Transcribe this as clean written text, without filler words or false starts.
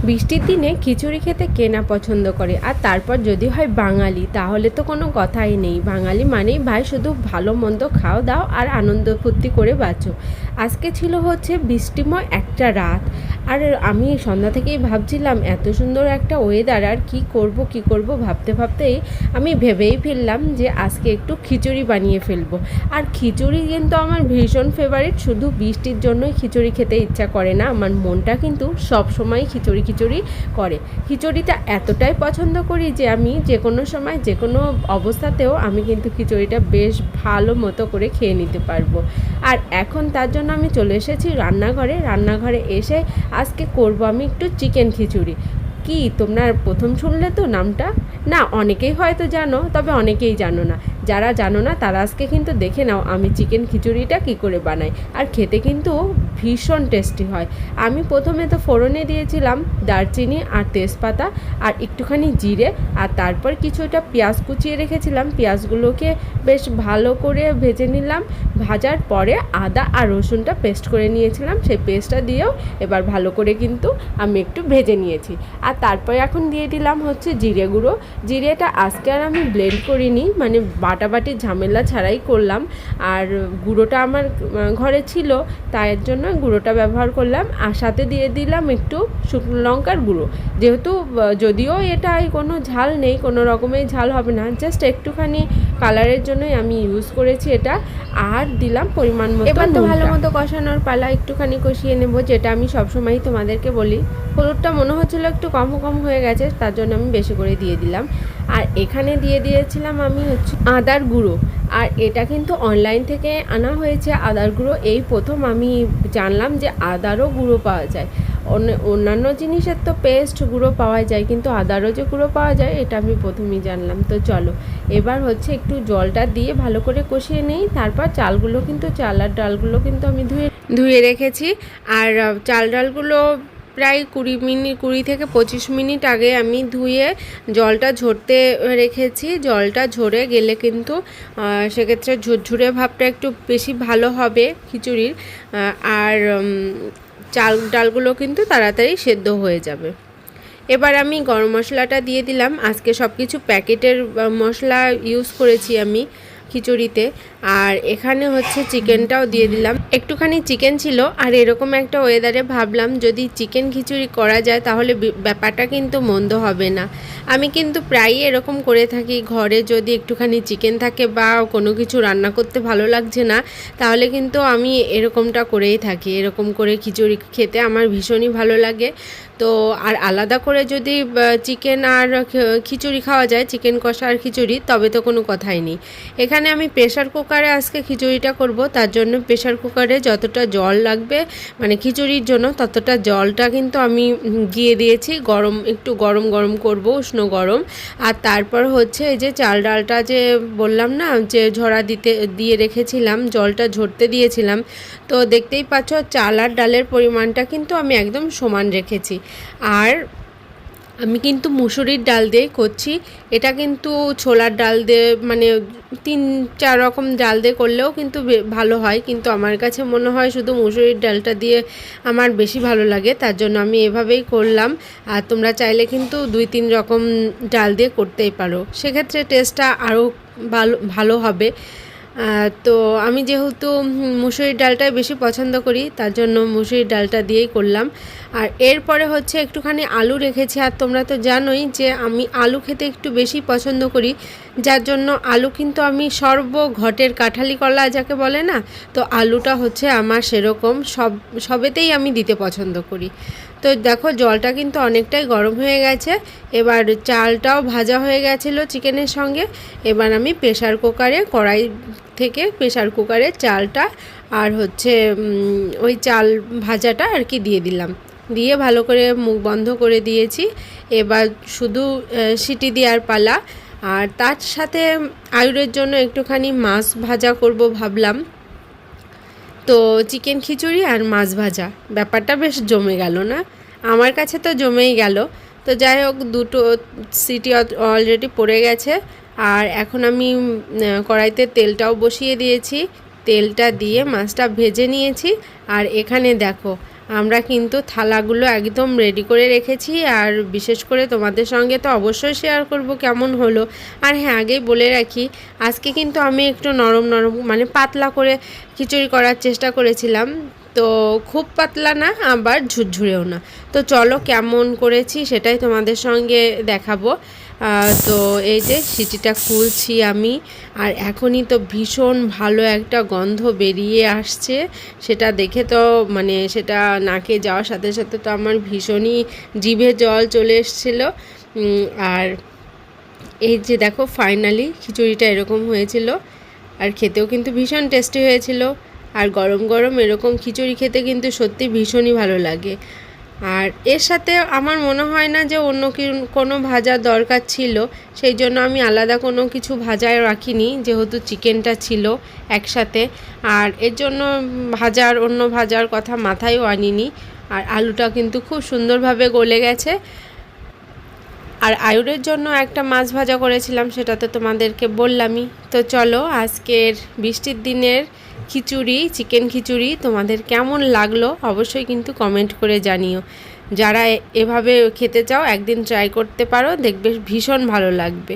বৃষ্টির দিনে খিচুড়ি খেতে কে না পছন্দ করে, আর তারপর যদি হয় বাঙালি, তাহলে তো কোনো কথাই নেই। বাঙালি মানেই ভাই শুধু ভালো মন্দ খাও দাও আর আনন্দ ফুর্তি করে বাঁচো। আজকে ছিল হচ্ছে বৃষ্টিময় একটা রাত, আর আমি সন্ধ্যা থেকেই ভাবছিলাম এত সুন্দর একটা ওয়েদার, আর কি করব ভাবতে ভাবতেই আমি ভেবেই ফেললাম যে আজকে একটু খিচুড়ি বানিয়ে ফেলবো। আর খিচুড়ি কিন্তু আমার ভীষণ ফেভারিট, শুধু বৃষ্টির জন্যই খিচুড়ি খেতে ইচ্ছা করে না, আমার মনটা কিন্তু সব সময় খিচুড়ি করে। খিচুড়িটা এতটাই পছন্দ করি যে আমি যে কোনো সময় যে কোনো অবস্থাতেও আমি কিন্তু খিচুড়িটা বেশ ভালো মতো করে খেয়ে নিতে পারবো। আর এখন তার জন্য আমি চলে এসেছি রান্নাঘরে এসে আজকে করব আমি একটু চিকেন খিচুড়ি। কি তোমরা প্রথম শুনলে তো নামটা? না, অনেকেই হয়তো জানো, তবে অনেকেই জানো না। যারা জানো না তারা আজকে কিন্তু দেখে নাও আমি চিকেন খিচুড়িটা কি করে বানাই, আর খেতে কিন্তু ভীষণ টেস্টি হয়। আমি প্রথমে তো ফোড়নে দিয়েছিলাম দারচিনি আর তেজপাতা আর একটুখানি জিরে, আর তারপর কিছুটা পেঁয়াজ কুচিয়ে রেখেছিলাম, পেঁয়াজগুলোকে বেশ ভালো করে ভেজে নিলাম। ভাজার পরে আদা আর রসুনটা পেস্ট করে নিয়েছিলাম, সেই পেস্টটা দিয়েও এবার ভালো করে কিন্তু আমি একটু ভেজে নিয়েছি। আর তারপরে এখন দিয়ে দিলাম হচ্ছে জিরে গুঁড়ো। জিরেটা আজকে আর আমি ব্লেন্ড করিনি, মানে বাটাবাটির ঝামেলা ছাড়াই করলাম। আর গুঁড়োটা আমার ঘরে ছিল, তাই জন্য গুঁড়োটা ব্যবহার করলাম। আর সাথে দিয়ে দিলাম একটু শুকনো লঙ্কার গুঁড়ো, যেহেতু যদিও এটাই কোনো ঝাল নেই, কোনো রকমের ঝাল হবে না, জাস্ট একটুখানি কালারের জন্যই আমি ইউজ করেছি এটা। আর দিলাম পরিমাণ মতো। এবার তো ভালো মতো কষানোর পালা, একটুখানি কষিয়ে নেব, যেটা আমি সবসময়ই তোমাদেরকে বলি। হলুদটা মনে হচ্ছিলো একটু কম হয়ে গেছে, তার জন্য আমি বেশি করে দিয়ে দিলাম। আর এখানে দিয়ে দিয়েছিলাম আমি হচ্ছে আদার গুঁড়ো, আর এটা কিন্তু অনলাইন থেকে আনা হয়েছে আদার গুঁড়ো। এই প্রথম আমি জানলাম যে আদারও গুঁড়ো পাওয়া যায়। অন্যান্য জিনিসের তো পেস্ট গুঁড়ো পাওয়া যায়, কিন্তু আদারও যে গুঁড়ো পাওয়া যায় এটা আমি প্রথমেই জানলাম। তো চলো এবার হচ্ছে একটু জলটা দিয়ে ভালো করে কষিয়ে নেই। তারপর চাল আর ডালগুলো কিন্তু আমি ধুয়ে রেখেছি। আর চাল ডালগুলো প্রায় 20 থেকে 25 মিনিট আগে আমি ধুয়ে জলটা ঝরতে রেখেছি। জলটা ঝরে গেলে কিন্তু সেক্ষেত্রে ঝুরঝুরে ভাবটা একটু বেশি ভালো হবে খিচুড়ির, আর চাল ডালগুলো কিন্তু তাড়াতাড়ি সেদ্ধ হয়ে যাবে। এবার আমি গরম মশলাটা দিয়ে দিলাম। আজকে সব কিছু প্যাকেটের মশলা ইউজ করেছি আমি খিচুড়িতে। আর এখানে হচ্ছে চিকেনটাও দিয়ে দিলাম। একটুখানি চিকেন ছিল, আর এরকম একটা ওয়েদারে ভাবলাম যদি চিকেন খিচুড়ি করা যায় তাহলে ব্যাপারটা কিন্তু মন্দ হবে না। আমি কিন্তু প্রায়ই এরকম করে থাকি, ঘরে যদি একটুখানি চিকেন থাকে বা কোনো কিছু রান্না করতে ভালো লাগছে না, তাহলে কিন্তু আমি এরকমটা করেই থাকি। এরকম করে খিচুড়ি খেতে আমার ভীষণই ভালো লাগে। তো আর আলাদা করে যদি চিকেন আর খিচুড়ি খাওয়া যায়, চিকেন কষা আর খিচুড়ি, তবে তো কোনো কথাই নেই। এখানে আমি প্রেশার কুকারে আজকে খিচুড়িটা করব, তার জন্য প্রেশার কুকারে যতটা জল লাগবে মানে খিচুড়ির জন্য ততটা জলটা কিন্তু আমি দিয়ে দিয়েছি। একটু গরম করব, উষ্ণ গরম। আর তারপর হচ্ছে এই যে চাল ডালটা যে বললাম না যে দিয়ে রেখেছিলাম, জলটা ঝরতে দিয়েছিলাম, তো দেখতেই পাচ্ছ চাল আর ডালের পরিমাণটা কিন্তু আমি একদম সমান রেখেছি। আর আমি কিন্তু মুসুরির ডাল দিয়ে করছি, এটা কিন্তু ছোলার ডাল দিয়ে মানে 3-4 রকম ডাল দিয়ে করলেও কিন্তু ভালো হয়, কিন্তু আমার কাছে মনে হয় শুধু মুসুরির ডালটা দিয়ে আমার বেশি ভালো লাগে, তার জন্য আমি এভাবেই করলাম। আর তোমরা চাইলে কিন্তু 2-3 রকম ডাল দিয়ে করতেই পারো, সেক্ষেত্রে টেস্টটা আরও ভালো হবে। তো আমি যেহেতু মুসুরির ডালটাই বেশি পছন্দ করি, তার জন্য মুসুরির ডালটা দিয়েই করলাম। আর এরপরে হচ্ছে একটুখানি আলু রেখেছি, আর তোমরা তো জানোই যে আমি আলু খেতে একটু বেশি পছন্দ করি, যার জন্য আলু কিন্তু আমি ঘটের কাঁঠালি কলা যাকে বলে না, তো আলুটা হচ্ছে আমার সেরকম সবেতেই আমি দিতে পছন্দ করি। তো দেখো জলটা কিন্তু অনেকটাই গরম হয়ে গেছে। এবার চালটাও ভাজা হয়ে গেছিলো চিকেনের সঙ্গে। এবার আমি কড়াই থেকে প্রেশার কুকারে চালটা আর হচ্ছে ওই চাল ভাজাটা আর কি দিয়ে দিলাম, দিয়ে ভালো করে মুখ বন্ধ করে দিয়েছি। এবার শুধু সিটি দেওয়ার পালা। আর তার সাথে আয়ুরের জন্য একটুখানি মাছ ভাজা করব ভাবলাম। তো চিকেন খিচুড়ি আর মাছ ভাজা, ব্যাপারটা বেশ জমে গেল না? আমার কাছে তো জমেই গেল। তো যাই হোক, 2টো সিটি অলরেডি পড়ে গেছে। আর এখন আমি কড়াইতে তেলটাও বসিয়ে দিয়েছি, তেলটা দিয়ে মাছটা ভেজে নিয়েছি। আর এখানে দেখো আমরা কিন্তু থালাগুলো একদম রেডি করে রেখেছি, আর বিশেষ করে তোমাদের সঙ্গে তো অবশ্যই শেয়ার করব কেমন হলো। আর হ্যাঁ, আগেই বলে রাখি, আজকে কিন্তু আমি একটু নরম নরম মানে পাতলা করে খিচুড়ি করার চেষ্টা করেছিলাম, তো খুব পাতলা না আবার ঝুরঝুরেও না। তো চলো কেমন করেছি সেটাই তোমাদের সঙ্গে দেখাবো। তো এই যে সিটিটা খুলছি আমি, আর এখনই তো ভীষণ ভালো একটা গন্ধ বেরিয়ে আসছে। সেটা দেখে তো মানে সেটা নাকে যাওয়ার সাথে সাথে তো আমার ভীষণই জিভে জল চলে এসেছিলো। আর এই যে দেখো ফাইনালি খিচুড়িটা এরকম হয়েছিল, আর খেতেও কিন্তু ভীষণ টেস্টি হয়েছিল। আর গরম গরম এরকম খিচুড়ি খেতে কিন্তু সত্যি ভীষণই ভালো লাগে। আর এর সাথে আমার মনে হয় না যে অন্য কোনো ভাজার দরকার ছিল, সেই জন্য আমি আলাদা কোনো কিছু ভাজায় রাখিনি, যেহেতু চিকেনটা ছিল একসাথে। আর এর জন্য অন্য ভাজার কথা মাথায়ও আনিনি। আর আলুটা কিন্তু খুব সুন্দরভাবে গলে গেছে। আর আয়ুরের জন্য একটা মাছ ভাজা করেছিলাম, সেটা তো তোমাদেরকে বললামই। তো চলো আজকের বৃষ্টির দিনের খিচুড়ি, চিকেন খিচুড়ি তোমাদের কেমন লাগলো অবশ্যই কিন্তু কমেন্ট করে জানিও। যারা এভাবে খেতে চাও একদিন ট্রাই করতে পারো, দেখবে ভীষণ ভালো লাগবে।